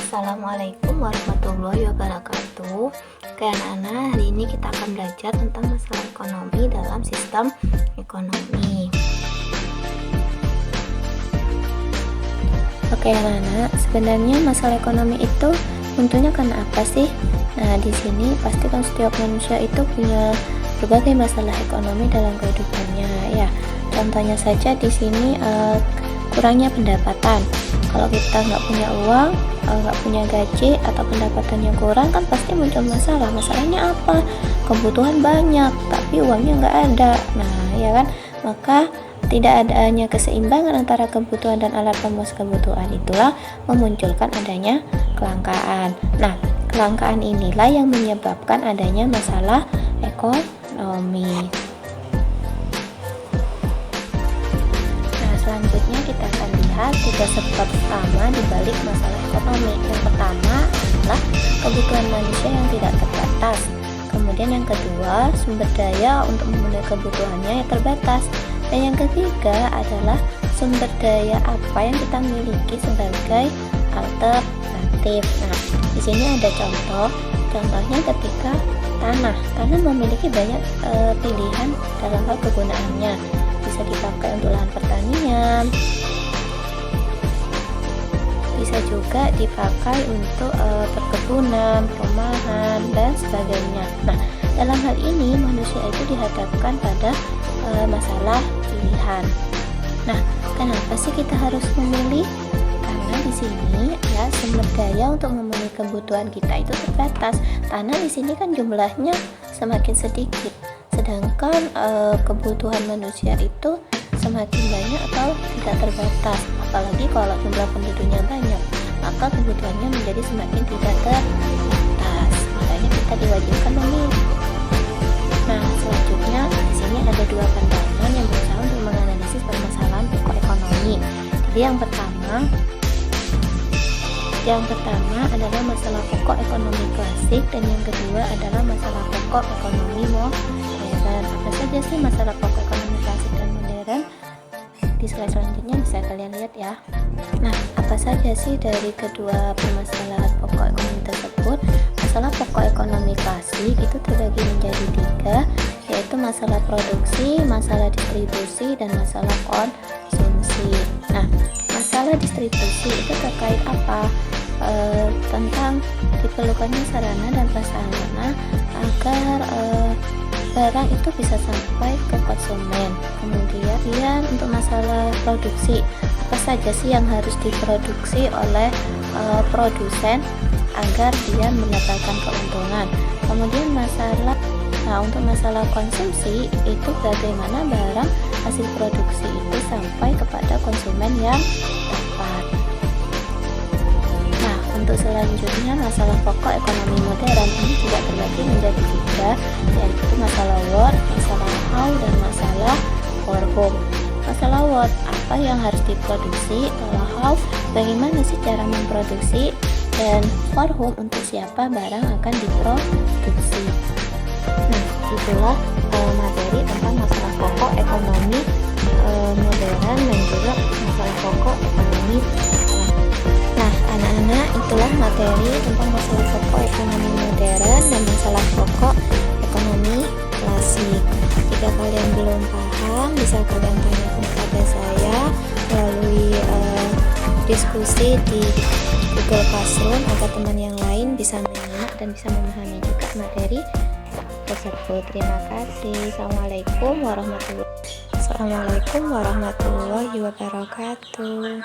Assalamualaikum warahmatullahi wabarakatuh. Oke anak-anak, hari ini kita akan belajar tentang masalah ekonomi dalam sistem ekonomi. Oke anak-anak, sebenarnya masalah ekonomi itu tentunya karena apa sih? Nah, di sini pasti kan setiap manusia itu punya berbagai masalah ekonomi dalam kehidupannya ya. Contohnya saja di sini kurangnya pendapatan. Kalau kita nggak punya uang, nggak punya gaji atau pendapatannya kurang, kan pasti muncul masalah. Masalahnya apa? Kebutuhan banyak tapi uangnya nggak ada. Nah ya kan, maka tidak adanya keseimbangan antara kebutuhan dan alat pemenuh kebutuhan itulah memunculkan adanya kelangkaan. Nah, kelangkaan inilah yang menyebabkan adanya masalah ekonomi. Nah, selanjutnya kita akan lihat tiga sebab utama di balik masalah ekonomi. Yang pertama adalah kebutuhan manusia yang tidak terbatas. Kemudian yang kedua, sumber daya untuk memenuhi kebutuhannya yang terbatas. Dan yang ketiga adalah sumber daya apa yang kita miliki sebagai alternatif. Nah, di sini ada contoh. Contohnya ketika tanah memiliki banyak pilihan dalam hal kegunaannya. Bisa dipakai untuk lahan pertanian, bisa juga dipakai untuk perkebunan, perumahan, dan sebagainya. Nah, dalam hal ini manusia itu dihadapkan pada masalah pilihan. Nah, kenapa sih kita harus memilih? Karena di sini ya sumber daya untuk memenuhi kebutuhan kita itu terbatas. Tanah di sini kan jumlahnya semakin sedikit, sedangkan kebutuhan manusia itu semakin banyak atau tidak terbatas. Apalagi kalau jumlah penduduknya banyak, maka kebutuhannya menjadi semakin tidak terbatas. Makanya kita diwajibkan memilih. Nah, selanjutnya di sini ada dua pandangan yang berusaha untuk menganalisis permasalahan pokok ekonomi. Jadi yang pertama adalah masalah pokok ekonomi klasik, dan yang kedua adalah masalah pokok ekonomi modern. Apa saja sih masalah pokok ekonomi klasik dan modern? Di slide selanjutnya bisa kalian lihat ya. Nah, apa saja sih dari kedua permasalahan pokok ekonomi tersebut? Masalah pokok ekonomi klasik itu terbagi menjadi tiga, yaitu masalah produksi, masalah distribusi, dan masalah konsumsi. Nah, masalah distribusi itu terkait apa? Tentang diperlukannya sarana dan prasarana agar barang itu bisa sampai ke konsumen. Kemudian untuk masalah produksi, apa saja sih yang harus diproduksi oleh produsen agar dia mendapatkan keuntungan. Kemudian untuk masalah konsumsi itu bagaimana barang hasil produksi itu sampai kepada konsumen yang tepat. Nah, untuk selanjutnya masalah pokok ekonomi modern ini juga terbagi menjadi tiga, yaitu masalah what, masalah how, dan masalah for whom. Masalah what, apa yang harus diproduksi, kalau how, bagaimana sih cara memproduksi, dan for whom, untuk siapa barang akan diproduksi. Nah, itulah materi tentang masalah pokok ekonomi modern dan juga masalah pokok ekonomi. Nah, anak-anak, itulah materi tentang masalah pokok ekonomi modern dan masalah pokok ekonomi klasik. Jika kalian belum paham, bisa kalian tanyakan kepada saya melalui diskusi di Google Classroom agar teman yang lain bisa menyimak dan bisa memahami juga materi tersebut. Terima kasih. Assalamualaikum warahmatullahi wabarakatuh.